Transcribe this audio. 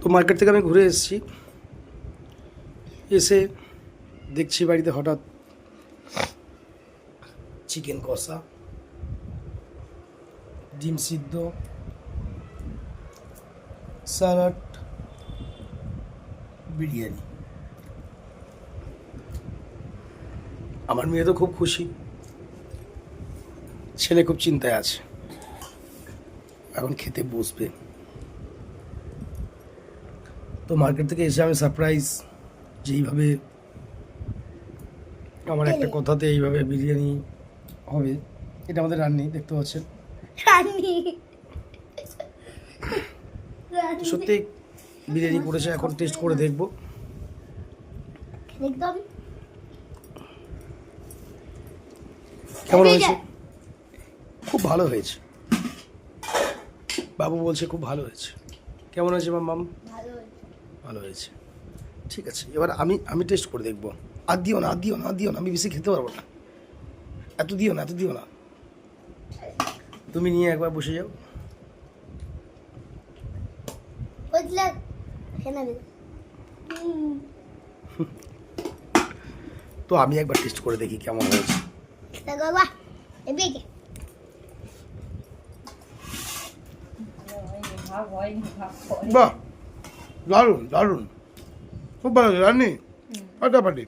তো মার্কেট থেকে আমি ঘুরে এসেছি, এসে দেখছি বাড়িতে হঠাৎ চিকেন কষা, ডিম সিদ্ধ, স্যালাড, বিরিয়ানি। আমার মেয়ে তো খুব খুশি, ছেলে খুব চিন্তায় আছে, এখন খেতে বসবে। তো মার্কেট থেকে এসে আমি সারপ্রাইজ, যেইভাবে আমার একটা কথাতে এইভাবে বিরিয়ানি হবে, এটা আমাদের রান্নি, দেখতে পাচ্ছেন। সত্যি বিরিয়ানি করেছে, এখন টেস্ট করে দেখব। কেমন হয়েছে? খুব ভালো হয়েছে, বাবু বলছে খুব ভালো হয়েছে। কেমন হয়েছে মাম? ভালো হয়েছে, ঠিক আছে। এবার আমি টেস্ট করে দেখবো। আর দিও না, আমি বেশি খেতে পারবো না। এত দিও না। তুমি নিয়ে একবার বসে যাও। তো আমি একবার টেস্ট করে দেখি কেমন হয়েছে। বাহ, দারুন, খুব ভালো রান্নি, ফাটাফাটি।